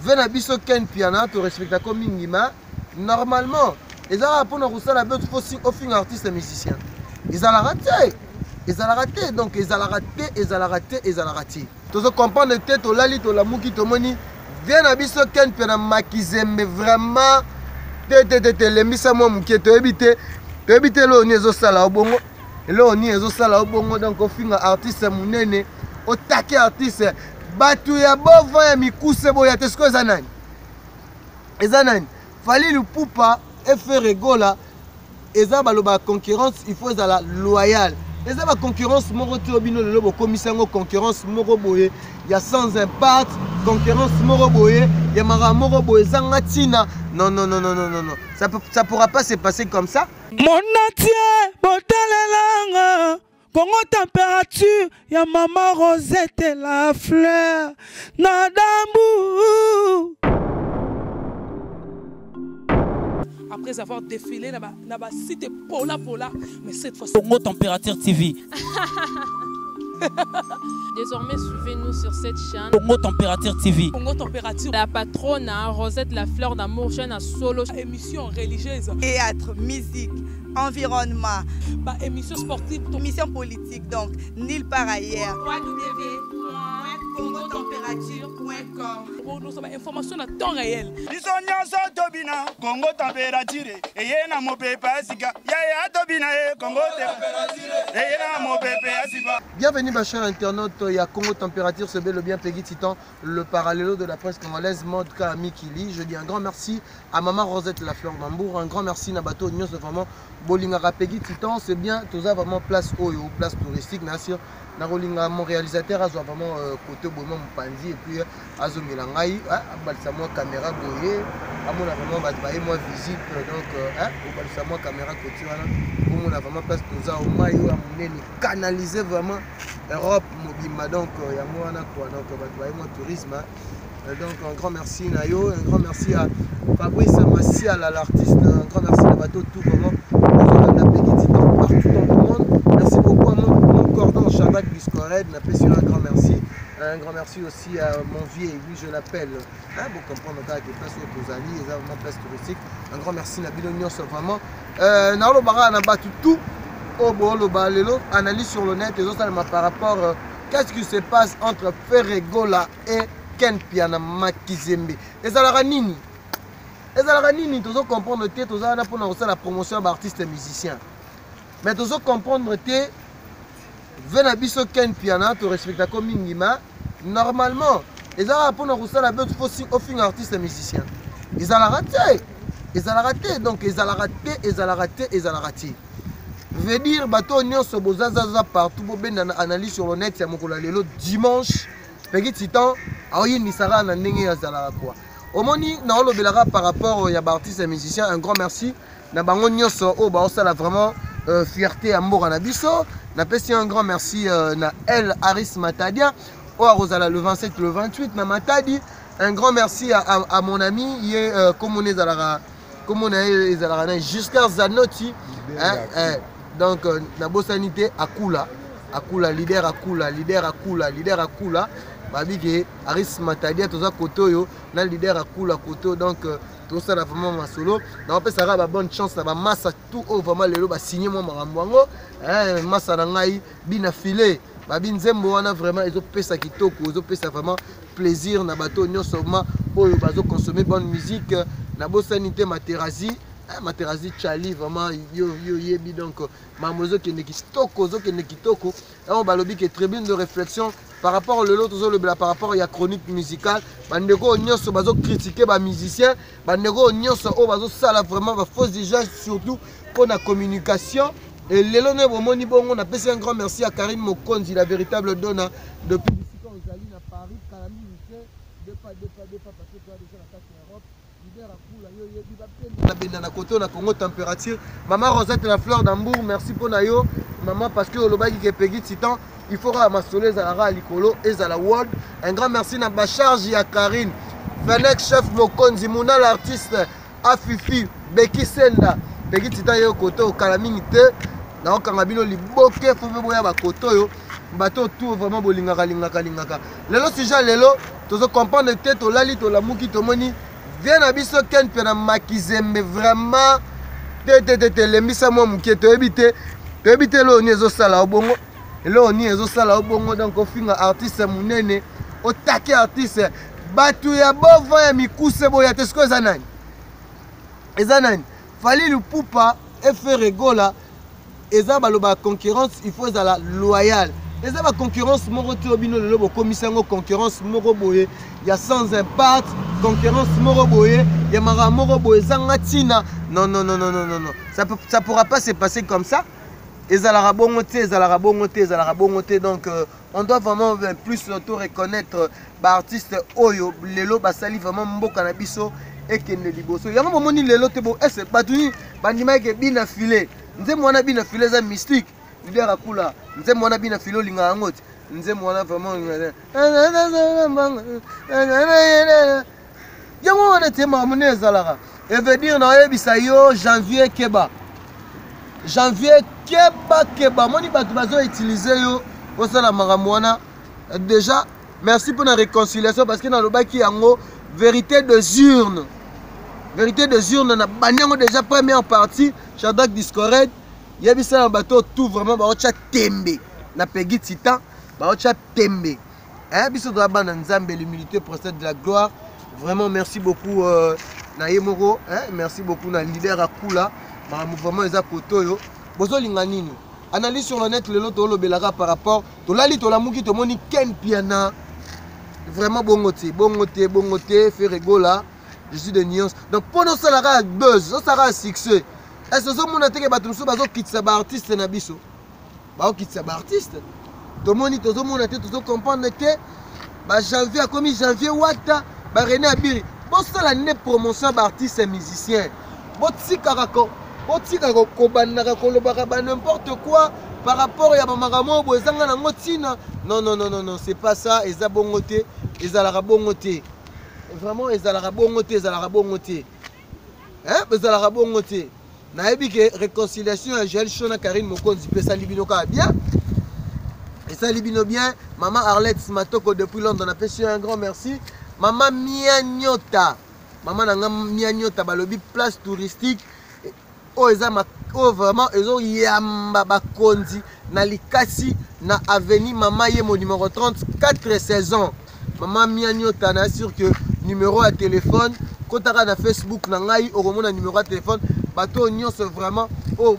vena biso ken piana to respecta comme mingima normalement ils ont pour nous ça la bête faut offrir artiste et musicien ils ont raté donc ils ont raté tous comprendre tête au lali to la muki to moni vena biso ken piana makizembe vraiment te le misa mo muki to éviter lo ni ezo sala obongo lo ni ezo sala obongo donc offrir artiste munene au taquet artiste batu ya bovo ya mikuse boya tesko ezanani fali le poupa et faire rigola eza baloba concurrence il faut ezala loyal eza ba concurrence moko to bino le lobo komisango concurrence moko boye ya sans impact concurrence moko boye ya mara moko boye zanga tina non ça pourra pas se passer comme ça mon atier botalelanga Congo température, ya maman Rosette la fleur, Nadambu. Après avoir défilé dans la cité Pola, mais cette fois Congo Température TV. Désormais, suivez-nous sur cette chaîne. Congo Température TV. Congo Température. La patronne, Rosette la fleur d'amour, chaîne à solo. Émission religieuse. Théâtre, musique, environnement. Bah, émission sportive. Émission politique, donc, nulle part ailleurs. Pour nous avons information à temps réel. Congo Température. Et y a mon pépé Asika. Ya Tobina Congo Température. Et y a mon pépé Asika. Bienvenue ma chère internaute, il y a Congo Température, ce bel bien Peggy Titan, le parallélo de la presse congolaise, Modka Mikili. Je dis un grand merci à maman Rosette la fleur d'Ambour, un grand merci Nabato Nyos, vraiment Bolingara Peggy Titan, c'est bien, tout ça vraiment place Oyo, place touristique, merci. Narolinga mon réalisateur a vraiment côté Bono Mpandi et puis Azo Milangai, balsa moi caméra boyé, à mon vraiment batbaye moi visite donc balsa moi caméra côté voilà, pour mon vraiment place tout ça au maillot à mon canaliser vraiment Europe mobile donc il y a moi na quoi donc batbaye moi tourisme donc un grand merci Nayo, un grand merci à Fabrice Massial l'artiste, un grand merci à bateau tout vraiment la Peggy Titan partout dans le monde. Merci beaucoup à mon cordon Shabbat Biscored, un grand merci. Un grand merci aussi à mon vieux, lui je l'appelle. Pour comprendre le cas qui passe au Kozali, et vraiment place touristique. Un grand merci Nabil Ognon, vraiment. Nalo Bara n'a battu tout. Au Bolo Balelo, analyse sur le net et autres par rapport qu'est-ce qui se passe entre Ferregola et Ken Piana Makizembe. Et ça la nini. Et ça la nini, tu dois comprendre que tu dois pour la promotion d'artistes et musiciens. Mais tu dois comprendre que vena biso ken piana to respecta comme mingima normalement ils ont pour nous ça la bête faut offrir artiste et musicien ils ont raté donc ils ont raté veut dire bato nyonso bozaza partout bo ben analyse sur le net ya mokolo lelo dimanche Peggy Titan aoyi ni sara na ndenge ya zala quoi omoni na olobelaka par rapport ya ba artiste et musicien un grand merci na bango nyonso o ba osala vraiment fierté à Mora Nabiso. Na pesi un grand merci na El Aris Matadia. Au Rosala le 27 le 28 na Matadi. Un grand merci à mon ami comme on est jusqu'à Zanotti. Donc na Bossanité Akula leader Akula. Babige Aris Matadia toza kotoyo na leader Akula koto donc tout ça là vraiment ma solo na on peut ça ba bonne chance na ba massa tout vraiment lelo ba signer moi marambo massa na ngai bina filé ba binzembo wana vraiment ils ont pesa kitoko ils ont pesa vraiment plaisir na bato nyonso ma oyo bazo consommer bonne musique na Bossanité Materazi Chali vraiment yo yebi donc mamozo qui ne kitoko on balobi que tribune de réflexion par rapport au l'autre par rapport à chronique musicale bandeko nyonso bazo critiquer ba musicien bandeko nyonso o bazo sala vraiment ba fausse déjà surtout pour la communication et lelo ne bomoni bongo na pesi un grand merci à Karim Mokonzi la véritable donna de publicité aux Alines à Paris Kalami de pas parce que toi déjà la carte Europe na côté na Congo Température maman Rosette la fleur d'Ambour merci pour nayo maman parce que olobaki ke Peggy Titan il faudra masoler à Likolo et à la World. Un grand merci à Bacharge à Karine, Fenek chef Mokonzi, Mouna l'artiste, Afifi, Beki Senda, Peggy Titan yo koto au Calamité, na okangabino liboke faut boya ba koto yo, bateau tout vraiment bolingaka. Lelo sujet lelo tozo comprendre te to lali to la muki to moni vient na biso ken pena makizembe vraiment te le misa mo muke to ebite lo ni ezo sala obongo lo ni ezo sala obongo donc ofinga artiste munene otake artiste batu ya bovo ya mikuse boya te sko ezanani fali lupupa e faire gola eza baloba concurrence il faut ezala loyal eza ba concurrence moko te obino lelo bokomisango concurrence moko boye ya sans impact concurrence moko boye ya mara moko boye zanga tina non ça pourra pas se passer comme ça ezala bongo te donc on doit vraiment plus auto reconnaître ba artiste oyo lelo basali vraiment mboka na biso ekende liboso yango bomoni lelo te bo ese batuni bandima ke bina filet nze mwana bina filet za mystique leader akula nze mwana bina filet linga yango te nze mwana vraiment yango wana te mamune ezalaka et veut dire na yebisa yo janvier keba moni bato bazo utiliser yo osala makambo wana déjà merci pour la réconciliation parce que dans le baki yango vérité de urne na banyango déjà première partie Shadrach Discored yebisa na bato tout vraiment ba ocha tembe na Peggy Titan ba ocha tembe biso do bana nzambe l'humilité procède de la gloire vraiment merci beaucoup na yemoko merci beaucoup na leader akula ma mouvement eza kotoyo bozo linga nini analyse sur le net lelo to lobelaka par rapport to lali to lamuki to moni ken piana vraiment bongoté faire rigola je suis de nuance donc pendant ça la buzz ça sera succès est-ce que mon atake bato so bazo kitsa ba artiste na biso ba kitsa ba artiste to moni to zo mon atake to comprendre que ba janvier comme janvier wata ba René Abiri bon ça la ne promotion ba artiste et musicien botika ko bandaka ko lobaka ba n'importe quoi par rapport à makambo bozanga na ngotina non c'est pas ça eza bongoté ezalaka bongoté vraiment ezalaka bongoté ezalaka bongoté na yebi ke réconciliation à Joël Chona Karine Mokonzi pesa libino ka bien et ça libino bien maman Arlette Matoko depuis Londres on a fait un grand merci maman Mianyota balobi place touristique vraiment ezo yamba bakonzi na likasi na avenue mama yemo numéro 34 saison maman Mianyota na sûr que numéro à téléphone kotaka na Facebook na ngai okomona numéro à téléphone bato nyonso vraiment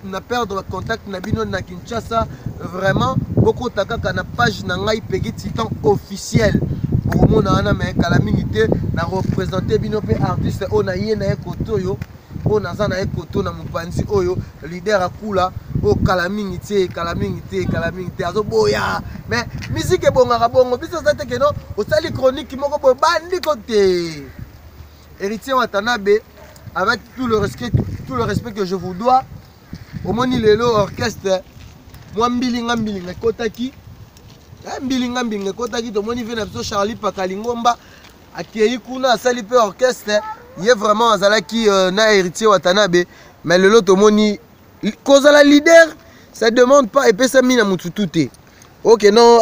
na perdre contact na bino na Kinshasa vraiment beaucoup takaka na page na ngai Peggy Titan officiel okomona wana me kala minute na représenter bino pe artiste na yena ekotoyo naza na ekoto na mopanzi oyo leader akula kala mingi te azo boya mais musique ebongaka bongo biso za te ke no osali chronique moko boy bandi kote héritier Watanabe avec tout le respect que je vous dois omoni lelo orchestre moi mbilinga kotaki mbilinga kotaki tomoni vena biso Charlie Pakalingomba akei kuna asali pe orchestre il est vraiment azalaki na héritier Watanabe mais le lot moni kozala leader ça demande pas epesami na mutu tout OK non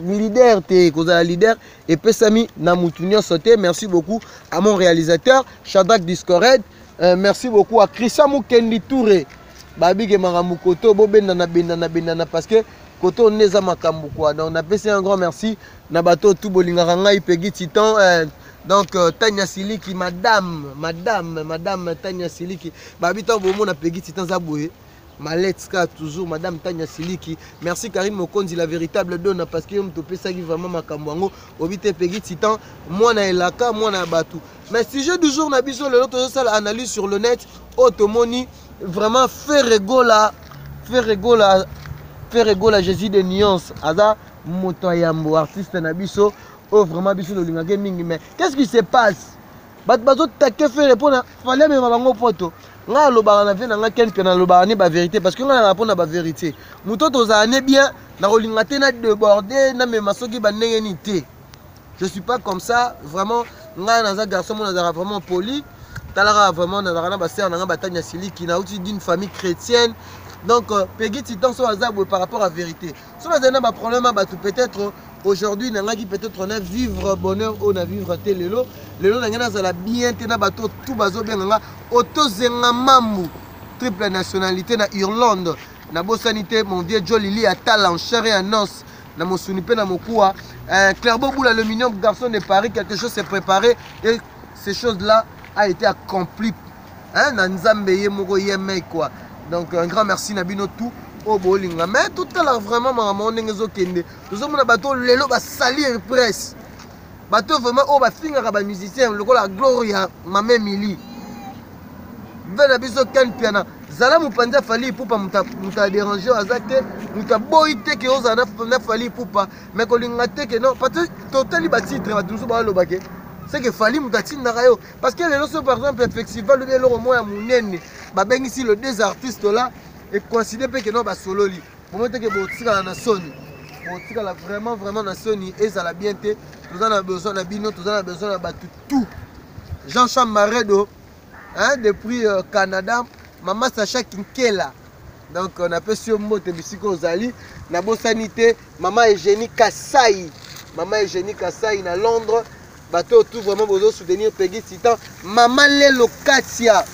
leader te kozala leader epesami na mutu nyonso te merci beaucoup à mon réalisateur Shadrach Discored merci beaucoup à Christian Mukendi Touré babi ke makambu koto bobenda na benda parce que koto neza makambu quoi donc on a passé un grand merci na bato tout bolingaka ngai Peggy Titan donc Tanya Siliki madame Tanya Siliki babita bomo na Peggy Titan zaboué Maletska toujours madame Tanya Siliki merci Karine Mokonzi la véritable donne parce que me topé ça qui vraiment makambo ngo obité Peggy Titan moi na elaka moi na batu mais sujet du jour na biso le autre ça analyse sur le net automoni vraiment faire rigola Jésus de nuance aza motoyambo artiste na biso vraiment biso lolingake mingi mais qu'est-ce qui se passe bazo take faire répondre fallait même bango poto nga lobaka na vie na nga quelque na lobaka ni ba vérité parce que nga na répondre ba vérité muto tozane bien na kolinga te na déborder na même soki ba ndenge ni te je suis pas comme ça vraiment nga na za garçon mo na vraiment poli talara vraiment na na ba sœur na nga Tanya Siliki na outil d'une famille chrétienne donc Peggy Titan so azabwe par rapport à vérité so na zana ba problème ba tout peut-être aujourd'hui nanga qui peut-être on a vivre bonheur on a vivre te lelo nanga za la bien te na bato tout bazo bien nanga auto zenga mamu triple nationalité na Irlande na bosanité mon vieux Jolili a talent cher et annonce na mosuni pe na mokuwa Clairbeau Boule aluminium garçon de Paris quelque chose s'est préparé et ces choses là a été accompli hein na nzambe ye moko yeme quoi donc un grand merci na bino tout au bolinga mais tout à l'heure vraiment maman ngezo kende nous sommes na bateau lelo ba sali presse bateau vraiment oh ba finga ba musicien le la Gloria mame Mili vena biso ken piana zala mupanja fali pupa muta déranger azate muta boite ke ozana na fali pupa mais ko linga te ke non parce que total ba titre ba tuso ba lo bake c'est que fali muta tinda rayo parce que lelo so par exemple le festival le lelo mo ya munene ba bengisi le deux artistes là et considère que non ba solo li moment que botika na Sony botika la vraiment na Sony et ça la bien te nous en a besoin na bino nous en a besoin na batu tout Jean-Charles Maredo hein depuis Canada maman Sacha Kinkela donc on appelle sur moto bisiko zali na bosanité maman Eugénie Kassai na Londres bateau tout vraiment besoin soutenir Peggy Titan maman Lelo Katia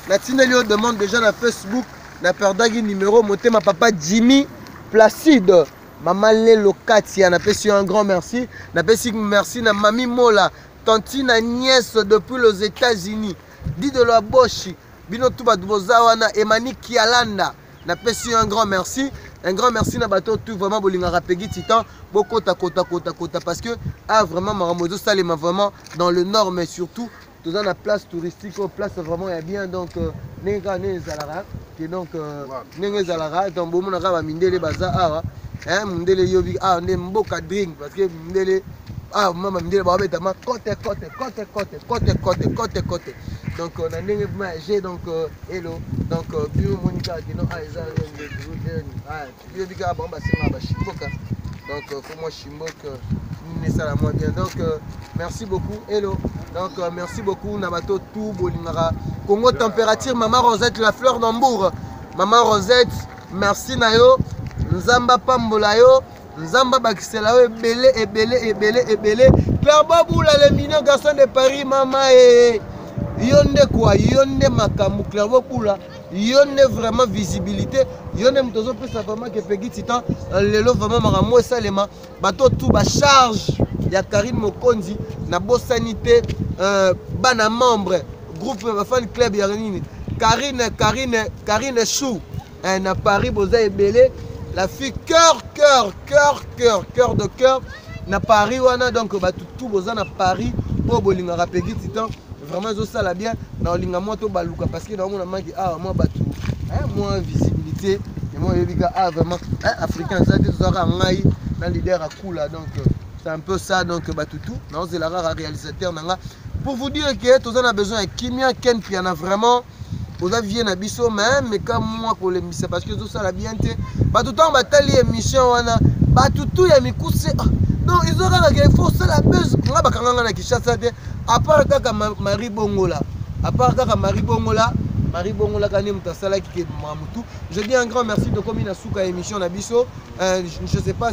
na tineli demande déjà na Facebook na perdagi numéro monté ma papa Jimmy Placide maman Lelo Katia na pesi un grand merci na pesi merci na mami Mola tantine nièce depuis les États-Unis dit de la Boshi bino tout ba bozawana Emani Kialanda na pesi un grand merci na bateau tout vraiment bolinga Peggy Titan beaucoup kota parce que vraiment Maramozo Salema vraiment dans le nord mais surtout tout dans la place touristique place vraiment il y a bien donc nenga nezalara qui donc nenga zalara donc bomona ka ba mindele baza awa hein mindele yobi ne mboka drink parce que mindele mama mindele ba beta ma côté donc on a nenga j'ai donc hello donc bio monica qui non aiza yobi ka ba singa ba shimboka donc faut moi shimboka ça la moins bien donc merci beaucoup hello donc merci beaucoup Nabato tout bolingara Congo température maman Rosette la fleur d'Hambourg maman Rosette merci nayo nzamba pambola yo nzamba bakisela yo ebele Clairbeau Boule le mignon garçon de Paris maman et yonde quoi yonde makambu Clairbeau Boule yonde vraiment visibilité yonde mtozo pesa vraiment que Peggy Titan lelo vraiment maramo salema bato tout ba charge ya Karine Mokonzi na bosanité bana membre groupe fan club ya nini Karine Chou na Paris boza ebele la fille cœur de cœur na Paris wana donc bato tout boza na Paris po bolinga Peggy Titan vraiment zo sala bien na olinga moto baluka parce que na mona mangi moi bato moi visibilité et moi yebika vraiment africain ça dit zora ngai na leader à Kula donc c'est un peu ça donc batutu non c'est la rare réalisateur nanga pour vous dire que tous on a besoin de Kimia Ken piana vraiment vous avez na biso mais comme moi pour l'émission parce que tout ça la bien te batutu on batali émission wana batutu ya mikuse non ils auront la force la buzz nga bakanga na Kinshasa te à part kaka Marie Bongola kani mutasala ki mamutu je dis un grand merci de comme na suka émission na biso je sais pas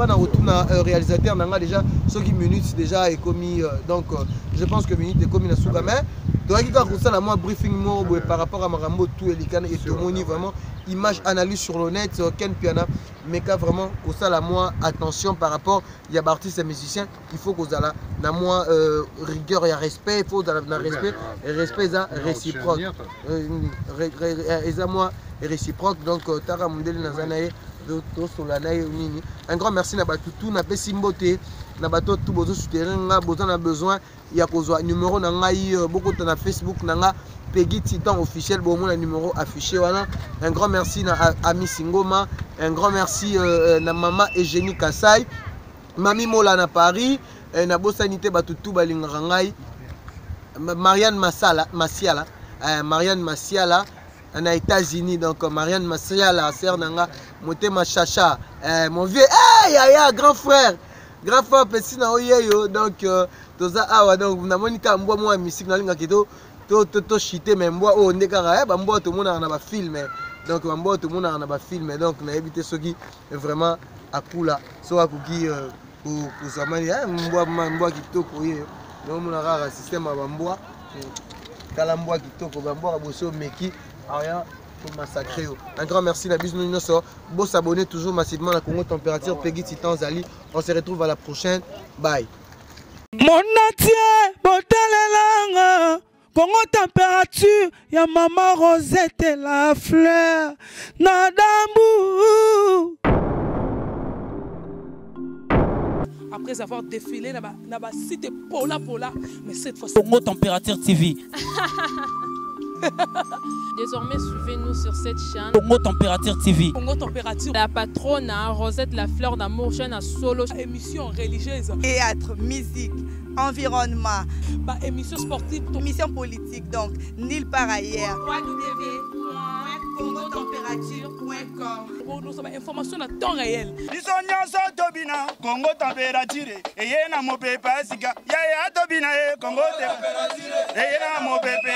na retour na réalisateur nanga déjà ce qui minutes déjà est commis donc je pense que minutes est commis na suka mais donc il y a moi briefing mo par rapport à Marambo tout elikana et Tomoni vraiment image analyse sur le net Ken Piana mais qu'à vraiment au ça la moi attention par rapport il y a artistes et musiciens il faut qu'on a na moi rigueur et respect il faut dans respect et respect ça réciproque et ça moi réciproque donc tara mundeli nazanaye to solanaye nini un grand merci na batutu na pesimbote na bato tout bozo soutenir nga bozo na besoin ya kozwa numéro na ngai beaucoup na Facebook nanga Peggy Titan officiel bon mon numéro affiché voilà un grand merci na Ami Singoma un grand merci na maman Eugénie Kassai mami Mola na Paris na bosanité batutu balingaka ngai Marianne Masiala na États-Unis donc Marianne Masiala sœur nanga motema chacha mon vieux ya grand frère petit na oyeyo donc toza awa donc na monika mbwa moi musique na linga kito to chité mais mbwa o ndekara ba mbwa to mona na ba film donc ba mbwa to mona na ba film donc na éviter ce qui vraiment akula so akoki kozamani mbwa kitoko ye nomona kaka système ya bambwa tala mbwa kitoko bambwa bosi omeki aya massacré. Un grand merci la bise nous beau s'abonner toujours massivement à la Congo Température Peggy Titan Zali. On se retrouve à la prochaine. Bye. Mon atier botalelanga Congo Température ya maman Rosette la fleur Nadambu. Après avoir défilé na site Pola, mais cette fois Congo Température TV. Désormais, suivez-nous sur cette chaîne. Congo Température TV. Congo Température. La patronne, Rosette la fleur d'amour, chaîne à solo. Émission religieuse. Théâtre, musique, environnement. Émission sportive. Émission politique, donc, nulle part ailleurs. www.congotempérature.com. Nous avons information à temps réel. Congo Température. Et y a mon pépé, Congo Température. Et y a mon pépé,